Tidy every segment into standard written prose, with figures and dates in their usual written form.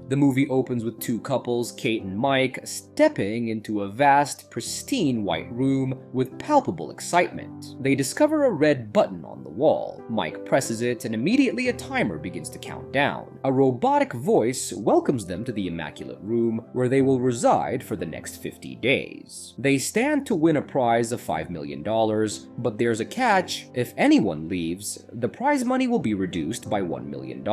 The movie opens with two couples, Kate and Mike, stepping into a vast, pristine white room with palpable excitement. They discover a red button on the wall. Mike presses it and immediately a timer begins to count down. A robotic voice welcomes them to the Immaculate room, where they will reside for the next 50 days. They stand to win a prize of $5 million, but there's a catch. If anyone leaves, the prize money will be reduced by $1 million.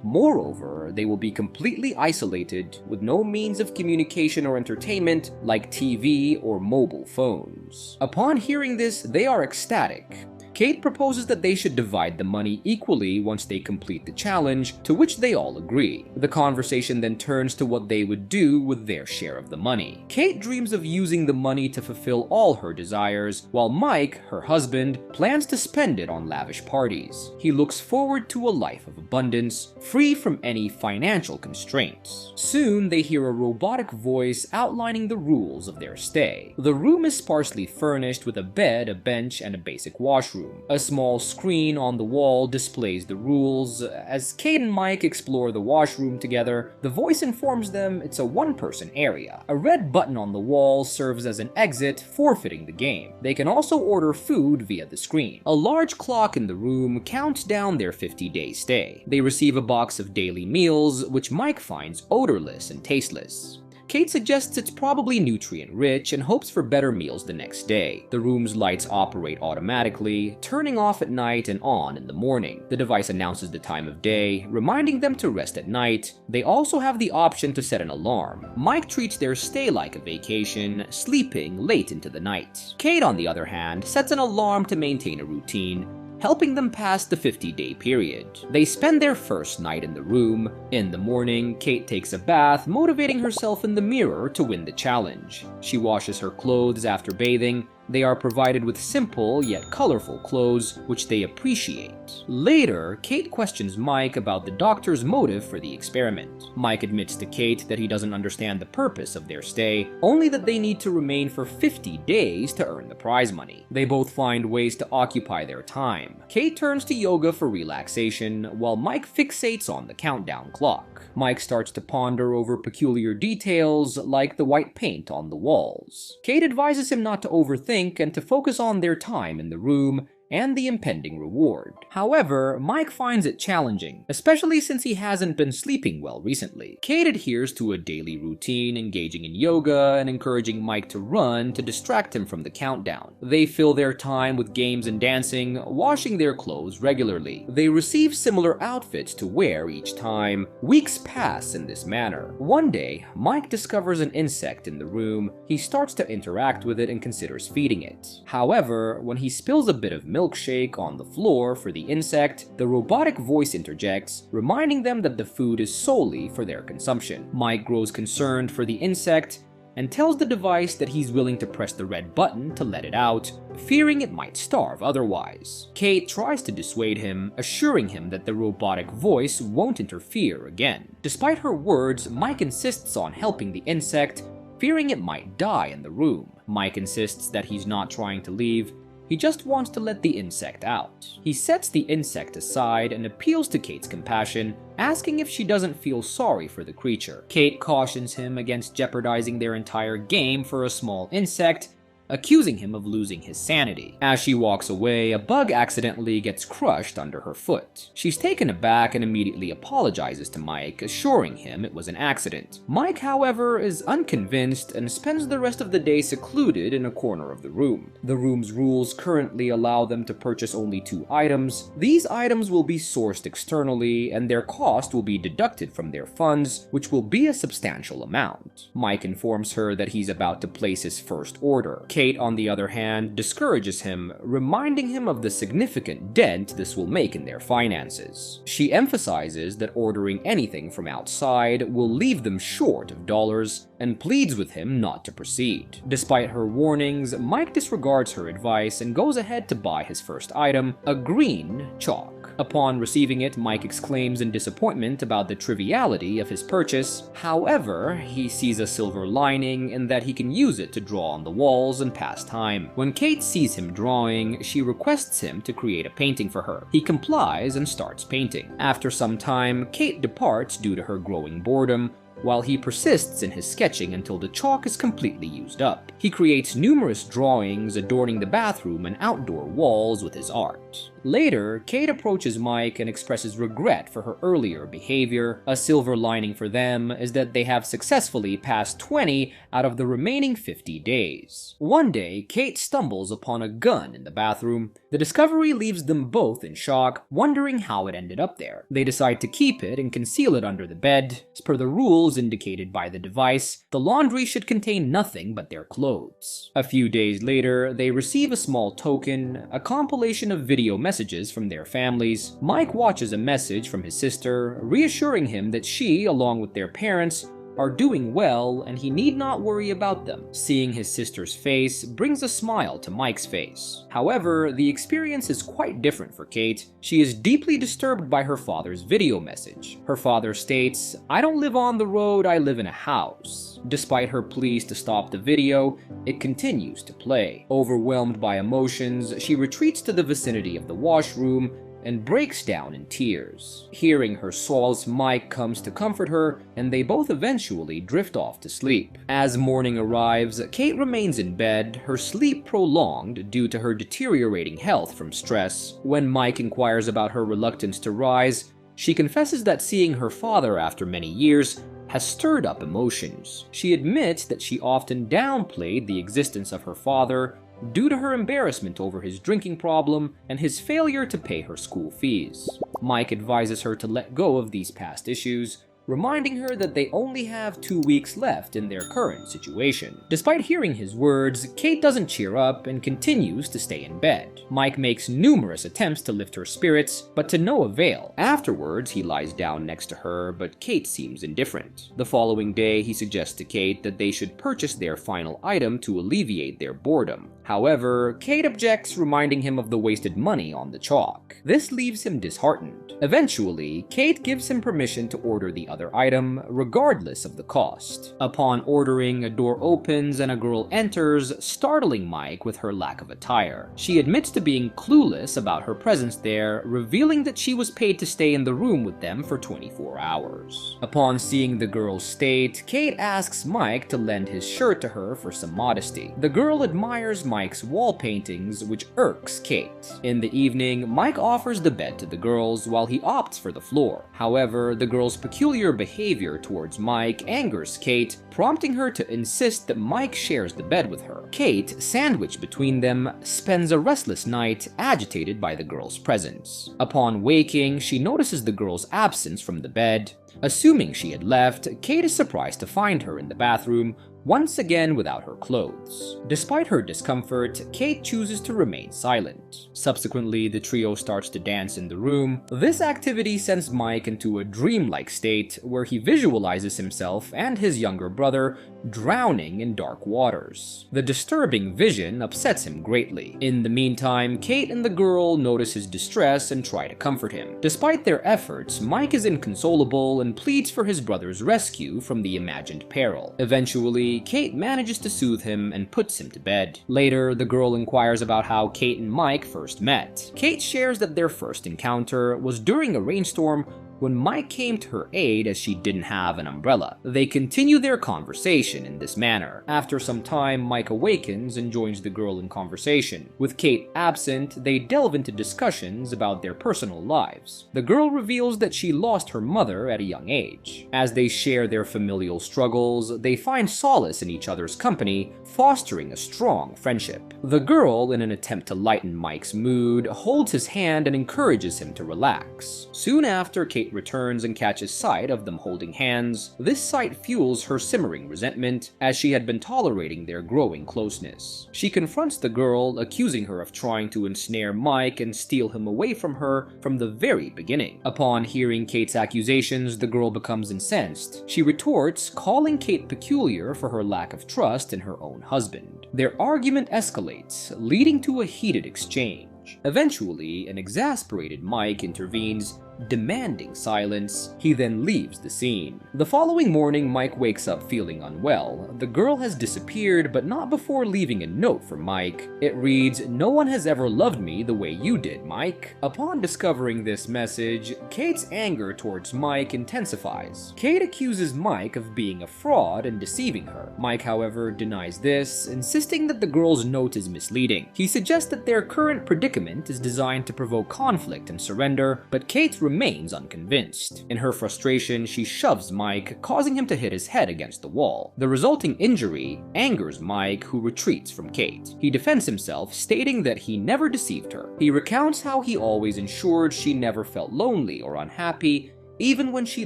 Moreover, they will be completely isolated with no means of communication or entertainment like TV or mobile phones. Upon hearing this, they are ecstatic. Kate proposes that they should divide the money equally once they complete the challenge, to which they all agree. The conversation then turns to what they would do with their share of the money. Kate dreams of using the money to fulfill all her desires, while Mike, her husband, plans to spend it on lavish parties. He looks forward to a life of abundance, free from any financial constraints. Soon, they hear a robotic voice outlining the rules of their stay. The room is sparsely furnished with a bed, a bench, and a basic washroom. A small screen on the wall displays the rules. As Kate and Mike explore the washroom together, the voice informs them it's a one-person area. A red button on the wall serves as an exit, forfeiting the game. They can also order food via the screen. A large clock in the room counts down their 50-day stay. They receive a box of daily meals, which Mike finds odorless and tasteless. Kate suggests it's probably nutrient-rich and hopes for better meals the next day. The room's lights operate automatically, turning off at night and on in the morning. The device announces the time of day, reminding them to rest at night. They also have the option to set an alarm. Mike treats their stay like a vacation, sleeping late into the night. Kate, on the other hand, sets an alarm to maintain a routine, helping them pass the 50-day period. They spend their first night in the room. In the morning, Kate takes a bath, motivating herself in the mirror to win the challenge. She washes her clothes after bathing. They are provided with simple yet colorful clothes, which they appreciate. Later, Kate questions Mike about the doctor's motive for the experiment. Mike admits to Kate that he doesn't understand the purpose of their stay, only that they need to remain for 50 days to earn the prize money. They both find ways to occupy their time. Kate turns to yoga for relaxation, while Mike fixates on the countdown clock. Mike starts to ponder over peculiar details, like the white paint on the walls. Kate advises him not to overthink and to focus on their time in the room and the impending reward. However, Mike finds it challenging, especially since he hasn't been sleeping well recently. Kate adheres to a daily routine, engaging in yoga and encouraging Mike to run to distract him from the countdown. They fill their time with games and dancing, washing their clothes regularly. They receive similar outfits to wear each time. Weeks pass in this manner. One day, Mike discovers an insect in the room. He starts to interact with it and considers feeding it. However, when he spills a bit of milkshake on the floor for the insect, the robotic voice interjects, reminding them that the food is solely for their consumption. Mike grows concerned for the insect and tells the device that he's willing to press the red button to let it out, fearing it might starve otherwise. Kate tries to dissuade him, assuring him that the robotic voice won't interfere again. Despite her words, Mike insists on helping the insect, fearing it might die in the room. Mike insists that he's not trying to leave. He just wants to let the insect out. He sets the insect aside and appeals to Kate's compassion, asking if she doesn't feel sorry for the creature. Kate cautions him against jeopardizing their entire game for a small insect, accusing him of losing his sanity. As she walks away, a bug accidentally gets crushed under her foot. She's taken aback and immediately apologizes to Mike, assuring him it was an accident. Mike, however, is unconvinced and spends the rest of the day secluded in a corner of the room. The room's rules currently allow them to purchase only 2 items. These items will be sourced externally, and their cost will be deducted from their funds, which will be a substantial amount. Mike informs her that he's about to place his first order. Kate, on the other hand, discourages him, reminding him of the significant dent this will make in their finances. She emphasizes that ordering anything from outside will leave them short of dollars, and pleads with him not to proceed. Despite her warnings, Mike disregards her advice and goes ahead to buy his first item, a green chalk. Upon receiving it, Mike exclaims in disappointment about the triviality of his purchase. However, he sees a silver lining in that he can use it to draw on the walls and pass time. When Kate sees him drawing, she requests him to create a painting for her. He complies and starts painting. After some time, Kate departs due to her growing boredom, while he persists in his sketching until the chalk is completely used up. He creates numerous drawings adorning the bathroom and outdoor walls with his art. Later, Kate approaches Mike and expresses regret for her earlier behavior. A silver lining for them is that they have successfully passed 20 out of the remaining 50 days. One day, Kate stumbles upon a gun in the bathroom. The discovery leaves them both in shock, wondering how it ended up there. They decide to keep it and conceal it under the bed. As per the rules indicated by the device, the laundry should contain nothing but their clothes. A few days later, they receive a small token, a compilation of video messages from their families. Mike watches a message from his sister, reassuring him that she, along with their parents, are doing well and he need not worry about them. Seeing his sister's face brings a smile to Mike's face. However, the experience is quite different for Kate. She is deeply disturbed by her father's video message. Her father states, "I don't live on the road, I live in a house." Despite her pleas to stop the video, it continues to play. Overwhelmed by emotions, she retreats to the vicinity of the washroom and breaks down in tears. Hearing her sobs, Mike comes to comfort her, and they both eventually drift off to sleep. As morning arrives, Kate remains in bed, her sleep prolonged due to her deteriorating health from stress. When Mike inquires about her reluctance to rise, she confesses that seeing her father after many years has stirred up emotions. She admits that she often downplayed the existence of her father due to her embarrassment over his drinking problem and his failure to pay her school fees. Mike advises her to let go of these past issues, reminding her that they only have 2 weeks left in their current situation. Despite hearing his words, Kate doesn't cheer up and continues to stay in bed. Mike makes numerous attempts to lift her spirits, but to no avail. Afterwards, he lies down next to her, but Kate seems indifferent. The following day, he suggests to Kate that they should purchase their final item to alleviate their boredom. However, Kate objects, reminding him of the wasted money on the chalk. This leaves him disheartened. Eventually, Kate gives him permission to order the other item, regardless of the cost. Upon ordering, a door opens and a girl enters, startling Mike with her lack of attire. She admits to being clueless about her presence there, revealing that she was paid to stay in the room with them for 24 hours. Upon seeing the girl's state, Kate asks Mike to lend his shirt to her for some modesty. The girl admires Mike's wall paintings, which irks Kate. In the evening, Mike offers the bed to the girls while he opts for the floor. However, the girl's peculiar behavior towards Mike angers Kate, prompting her to insist that Mike shares the bed with her. Kate, sandwiched between them, spends a restless night, agitated by the girl's presence. Upon waking, she notices the girl's absence from the bed. Assuming she had left, Kate is surprised to find her in the bathroom, once again without her clothes. Despite her discomfort, Kate chooses to remain silent. Subsequently, the trio starts to dance in the room. This activity sends Mike into a dreamlike state where he visualizes himself and his younger brother drowning in dark waters. The disturbing vision upsets him greatly. In the meantime, Kate and the girl notice his distress and try to comfort him. Despite their efforts, Mike is inconsolable and pleads for his brother's rescue from the imagined peril. Eventually, Kate manages to soothe him and puts him to bed. Later, the girl inquires about how Kate and Mike first met. Kate shares that their first encounter was during a rainstorm when Mike came to her aid as she didn't have an umbrella. They continue their conversation in this manner. After some time, Mike awakens and joins the girl in conversation. With Kate absent, they delve into discussions about their personal lives. The girl reveals that she lost her mother at a young age. As they share their familial struggles, they find solace in each other's company, fostering a strong friendship. The girl, in an attempt to lighten Mike's mood, holds his hand and encourages him to relax. Soon after, Kate returns and catches sight of them holding hands. This sight fuels her simmering resentment, as she had been tolerating their growing closeness. She confronts the girl, accusing her of trying to ensnare Mike and steal him away from her from the very beginning. Upon hearing Kate's accusations, the girl becomes incensed. She retorts, calling Kate peculiar for her lack of trust in her own husband. Their argument escalates, leading to a heated exchange. challenge. Eventually, an exasperated Mike intervenes, demanding silence. He then leaves the scene. The following morning, Mike wakes up feeling unwell. The girl has disappeared, but not before leaving a note for Mike. It reads, "No one has ever loved me the way you did, Mike." Upon discovering this message, Kate's anger towards Mike intensifies. Kate accuses Mike of being a fraud and deceiving her. Mike, however, denies this, insisting that the girl's note is misleading. He suggests that their current predicament is designed to provoke conflict and surrender, but Kate remains unconvinced. In her frustration, she shoves Mike, causing him to hit his head against the wall. The resulting injury angers Mike, who retreats from Kate. He defends himself, stating that he never deceived her. He recounts how he always ensured she never felt lonely or unhappy, even when she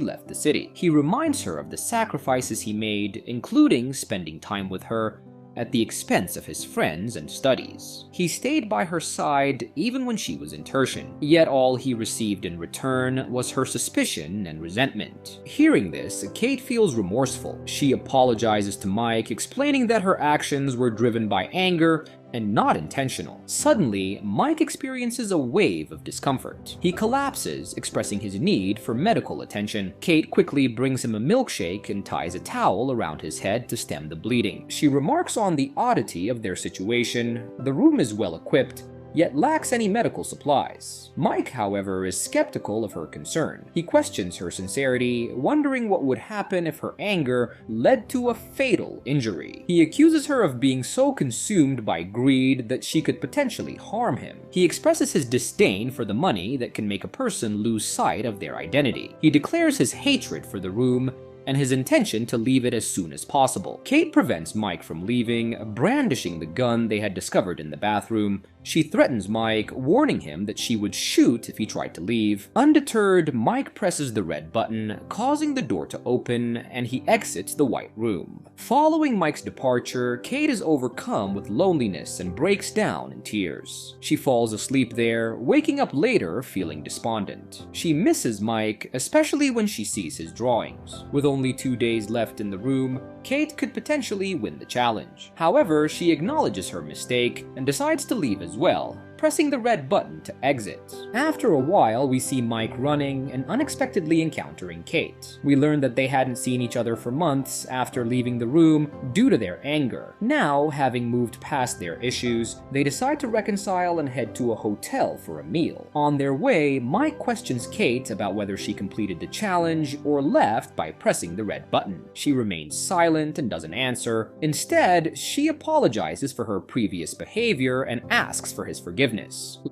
left the city. He reminds her of the sacrifices he made, including spending time with her at the expense of his friends and studies. He stayed by her side even when she was in tertian, yet all he received in return was her suspicion and resentment. Hearing this, Kate feels remorseful. She apologizes to Mike, explaining that her actions were driven by anger and not intentional. Suddenly, Mike experiences a wave of discomfort. He collapses, expressing his need for medical attention. Kate quickly brings him a milkshake and ties a towel around his head to stem the bleeding. She remarks on the oddity of their situation. The room is well equipped, yet lacks any medical supplies. Mike, however, is skeptical of her concern. He questions her sincerity, wondering what would happen if her anger led to a fatal injury. He accuses her of being so consumed by greed that she could potentially harm him. He expresses his disdain for the money that can make a person lose sight of their identity. He declares his hatred for the room and his intention to leave it as soon as possible. Kate prevents Mike from leaving, brandishing the gun they had discovered in the bathroom. She threatens Mike, warning him that she would shoot if he tried to leave. Undeterred, Mike presses the red button, causing the door to open, and he exits the white room. Following Mike's departure, Kate is overcome with loneliness and breaks down in tears. She falls asleep there, waking up later feeling despondent. She misses Mike, especially when she sees his drawings. With only 2 days left in the room, Kate could potentially win the challenge. However, she acknowledges her mistake and decides to leave as well, pressing the red button to exit. After a while, we see Mike running and unexpectedly encountering Kate. We learn that they hadn't seen each other for months after leaving the room due to their anger. Now, having moved past their issues, they decide to reconcile and head to a hotel for a meal. On their way, Mike questions Kate about whether she completed the challenge or left by pressing the red button. She remains silent and doesn't answer. Instead, she apologizes for her previous behavior and asks for his forgiveness.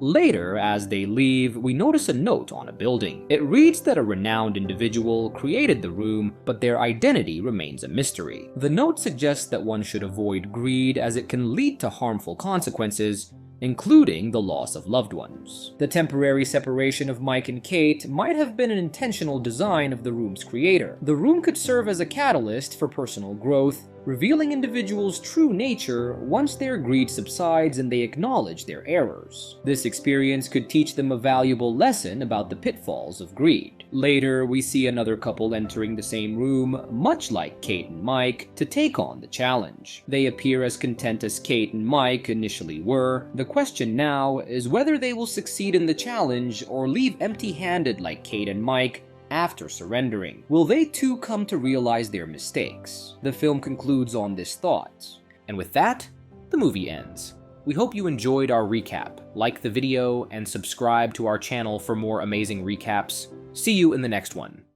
Later, as they leave, we notice a note on a building. It reads that a renowned individual created the room, but their identity remains a mystery. The note suggests that one should avoid greed as it can lead to harmful consequences, including the loss of loved ones. The temporary separation of Mike and Kate might have been an intentional design of the room's creator. The room could serve as a catalyst for personal growth, revealing individuals' true nature once their greed subsides and they acknowledge their errors. This experience could teach them a valuable lesson about the pitfalls of greed. Later, we see another couple entering the same room, much like Kate and Mike, to take on the challenge. They appear as content as Kate and Mike initially were. The question now is whether they will succeed in the challenge or leave empty-handed like Kate and Mike after surrendering. Will they too come to realize their mistakes? The film concludes on this thought. And with that, the movie ends. We hope you enjoyed our recap. Like the video and subscribe to our channel for more amazing recaps. See you in the next one.